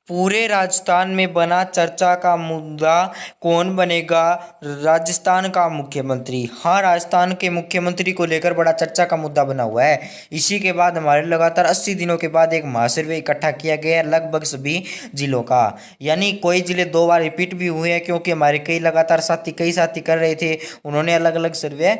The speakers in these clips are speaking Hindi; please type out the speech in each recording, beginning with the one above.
पूरे राजस्थान में बना चर्चा का मुद्दा, कौन बनेगा राजस्थान का मुख्यमंत्री। हाँ, राजस्थान के मुख्यमंत्री को लेकर बड़ा चर्चा का मुद्दा बना हुआ है। इसी के बाद हमारे लगातार 80 दिनों के बाद एक महासर्वे इकट्ठा किया गया है लगभग सभी जिलों का। यानी कोई जिले 2 बार रिपीट भी हुए हैं, क्योंकि हमारे कई साथी कर रहे थे। उन्होंने अलग अलग सर्वे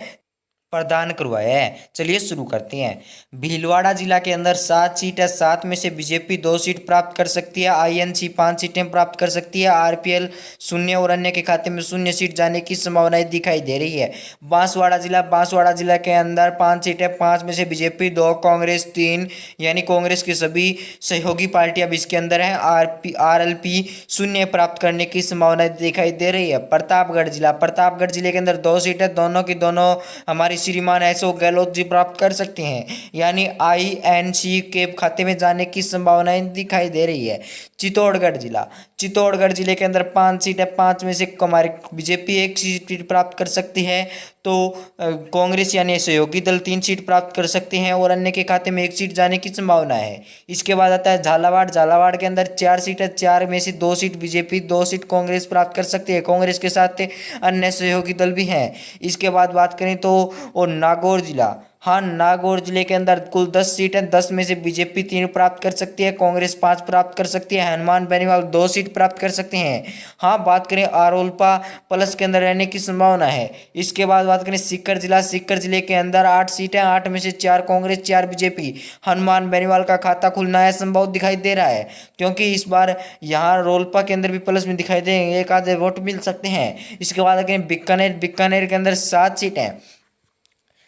प्रदान करवाया है। चलिए शुरू करते हैं। भीलवाड़ा जिला के अंदर 7 सीट है। 7 में से बीजेपी 2 सीट प्राप्त कर सकती है। आईएनसी 5 सीटें प्राप्त कर सकती है। आरपीएल 0 और अन्य के खाते में 0 सीट जाने की संभावनाएं दिखाई दे रही है। बांसवाड़ा जिला के अंदर 5 सीटें। 5 में से बीजेपी 2, कांग्रेस 3, यानी कांग्रेस की सभी सहयोगी पार्टियां भी इसके अंदर है। आरएलपी 0 प्राप्त करने की संभावनाएं दिखाई दे रही है। प्रतापगढ़ जिले के अंदर 2 सीटें। दोनों की दोनों हमारी श्रीमान अशोक गहलोत जी प्राप्त कर सकते हैं, यानी आईएनसी के खाते में जाने की संभावनाएं दिखाई दे रही है। चित्तौड़गढ़ जिले के अंदर 5 सीट है। 5 में से हमारी बीजेपी 1 सीट प्राप्त कर सकती है, तो कांग्रेस यानी सहयोगी दल 3 सीट प्राप्त कर सकते हैं और अन्य के खाते में 1 सीट जाने की संभावना है। इसके बाद आता है झालावाड़ के अंदर 4 सीट है। 4 में से 2 सीट बीजेपी, 2 सीट कांग्रेस प्राप्त कर सकती है। कांग्रेस के साथ अन्य सहयोगी दल भी हैं। इसके बाद बात करें तो और नागौर जिला, हाँ, नागौर जिले के अंदर कुल 10 सीट है। 10 में से बीजेपी 3 प्राप्त कर सकती है, कांग्रेस 5 प्राप्त कर सकती है। हनुमान बेनीवाल 2 सीट प्राप्त कर सकते हैं। हाँ, बात करें आरोलपा प्लस के अंदर रहने की संभावना है। इसके बाद बात करें सीकर जिले के अंदर 8 सीट है। 8 में से 4 कांग्रेस, 4 बीजेपी। हनुमान बेनीवाल का खाता खुलना असंभव दिखाई दे रहा है, क्योंकि इस बार यहाँ रोलपा के अंदर भी प्लस में दिखाई देंगे, एक आधे वोट मिल सकते हैं। इसके बाद करें बीकानेर के अंदर 7 सीट है।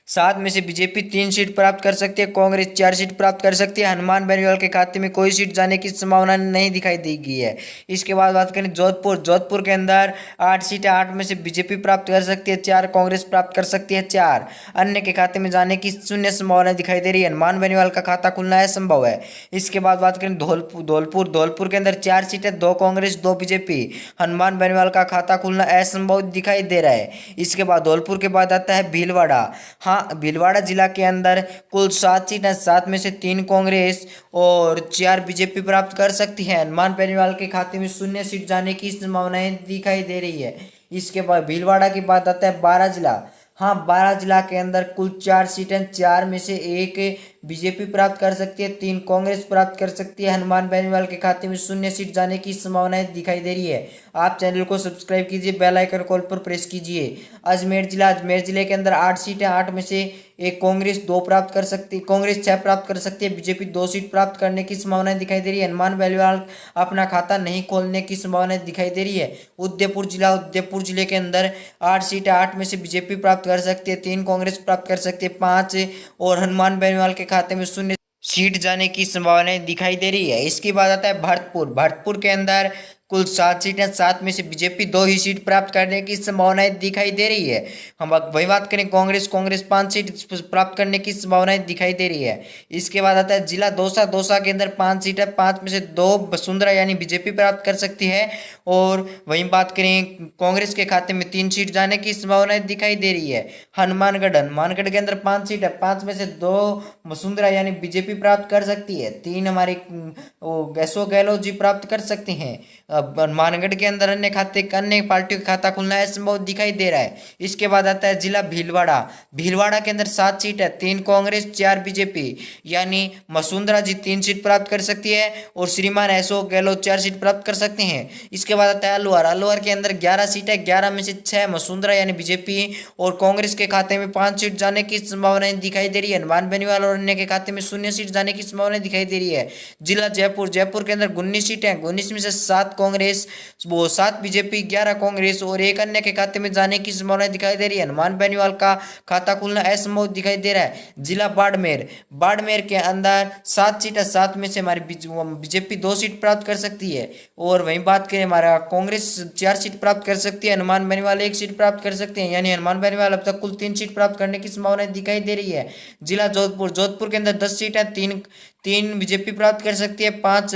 7 में से बीजेपी 3 सीट प्राप्त कर सकती है, कांग्रेस 4 सीट प्राप्त कर सकती है। हनुमान बेनीवाल के खाते में कोई सीट जाने की संभावना नहीं दिखाई दी गई है। इसके बाद बात करें जोधपुर के अंदर 8 सीटें। 8 में से बीजेपी प्राप्त कर सकती है, 4 कांग्रेस प्राप्त कर सकती है, 4 अन्य के खाते में जाने की शून्य संभावना दिखाई दे रही है। हनुमान बेनीवाल का खाता खुलना असंभव है। इसके बाद बात करें धौलपुर के अंदर 4 सीटें। 2 कांग्रेस, 2 बीजेपी। हनुमान बेनीवाल का खाता खुलना असंभव दिखाई दे रहा है। इसके बाद धौलपुर के बाद आता है भीलवाड़ा। हाँ, भीलवाड़ा जिला के अंदर कुल 7 सीट है। 7 में से 3 कांग्रेस और 4 बीजेपी प्राप्त कर सकती है। हनुमान बेनीवाल के खाते में 0 सीट जाने की संभावनाएं दिखाई दे रही है। इसके बाद भीलवाड़ा की बात आता है बारां जिला। हाँ, बारां जिला के अंदर कुल 4 सीटें। 4 में से 1 बीजेपी प्राप्त कर सकती है, 3 कांग्रेस प्राप्त कर सकती है। हनुमान बेनीवाल के खाते में 0 सीट जाने की संभावनाएं दिखाई दे रही है। आप चैनल को सब्सक्राइब कीजिए, बेल आइकन कॉल पर प्रेस कीजिए। अजमेर जिले के अंदर 8 सीटें। 8 में से एक कांग्रेस 2 प्राप्त कर सकती है, कांग्रेस 6 प्राप्त कर सकती है, बीजेपी 2 सीट प्राप्त करने की संभावनाएं दिखाई दे रही है। हनुमान बेनीवाल अपना खाता नहीं खोलने की संभावनाएं दिखाई दे रही है। उदयपुर जिले के अंदर 8 सीटें। 8 में से बीजेपी प्राप्त कर सकती है, 3 कांग्रेस प्राप्त कर सकती है, 5 और हनुमान बेनीवाल के खाते में 0 सीट जाने की संभावनाएं दिखाई दे रही है। इसके बाद आता है भरतपुर के अंदर कुल 7 सीटें। 7 में से बीजेपी 2 ही सीट प्राप्त करने की संभावनाएं दिखाई दे रही है। हम वही बात करें कांग्रेस 5 सीट प्राप्त करने की संभावनाएं दिखाई दे रही है। इसके बाद आता है जिला दौसा के अंदर 5 सीट है। 5 में से 2 वसुंधरा यानी बीजेपी प्राप्त कर सकती है, और वहीं बात करें कांग्रेस के खाते में 3 सीट जाने की संभावनाएं दिखाई दे रही है। हनुमानगढ़ के अंदर 5 सीट है। 5 में से 2 वसुंधरा यानी बीजेपी प्राप्त कर सकती है, 3 हमारे अशोक गहलोत जी प्राप्त कर सकते हैं। हनुमानगढ़ के अंदर अन्य पार्टियों का खाता खुलना असंभव दिखाई दे रहा है। इसके बाद आता है जिला भीलवाड़ा के अंदर 7 सीट है। 3 कांग्रेस, 4 बीजेपी, यानी वसुंधरा जी 3 सीट प्राप्त कर सकती है और श्रीमान अशोक गहलोत 4 सीट प्राप्त कर सकते हैं। इसके बाद आता है अलवर के अंदर 11 सीट है। 11 में से 6 वसुंधरा यानी बीजेपी और कांग्रेस के खाते में 5 सीट जाने की संभावनाएं दिखाई दे रही है। हनुमान बेनीवाल और अन्य के खाते में 0 सीट जाने की संभावनाएं दिखाई दे रही है। जिला जयपुर के अंदर 19 सीटें हैं। 19 में से 7 कांग्रेस, 7 बीजेपी, 11 कांग्रेस और 1 अन्य के खाते में जाने की संभावना दिखाई दे रही है। हनुमान बेनीवाल का खाता खुलना असंभव दिखाई दे रहा है। जिला बाड़मेर के अंदर 7 सीट है। 7 में से हमारी बीजेपी 2 सीट प्राप्त कर सकती है, और वहीं बात करें हमारा कांग्रेस 4 सीट प्राप्त कर सकती है, हनुमान बेनीवाल 1 सीट प्राप्त कर सकते हैं, यानी हनुमान बेनीवाल अब तक कुल 3 सीट प्राप्त करने की संभावना दिखाई दे रही है। जिला जोधपुर के अंदर 10 सीट है। 3 बीजेपी प्राप्त कर सकती है, 5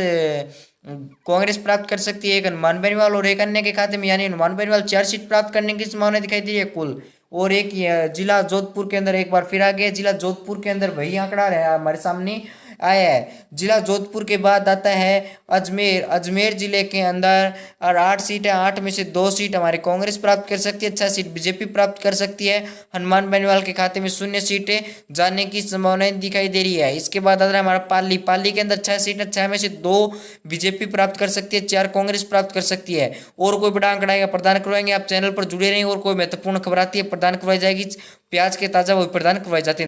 कांग्रेस प्राप्त कर सकती है, 1 हनुमान बेनीवाल और 1 अन्य के खाते में, यानी हनुमान बेनीवाल 4 सीट प्राप्त करने की संभावना दिखाई दे रही है कुल। और एक जिला जोधपुर के अंदर एक बार फिर आ गया। जिला जोधपुर के अंदर वही आंकड़ा रहा हमारे सामने, आया है। जिला जोधपुर के बाद आता है अजमेर। अजमेर जिले के अंदर और 8 सीट है, 8 में से 2 सीट हमारी कांग्रेस प्राप्त कर सकती है, 6 सीट बीजेपी प्राप्त कर सकती है। हनुमान बेनीवाल के खाते में 0 सीटें जाने की संभावनाएं दिखाई दे रही है। इसके बाद आ रहा है हमारा पाली। पाली के अंदर 6 सीट है, 6 में से 2 बीजेपी प्राप्त कर सकती है, 4 कांग्रेस प्राप्त कर सकती है। और कोई बड़ा आंकड़ा आएगा प्रदान करवाएंगे, आप चैनल पर जुड़े रहें। और कोई महत्वपूर्ण खबर आती है प्रदान करवाई जाएगी। प्याज के ताजा वो प्रदान करवाए जाते हैं।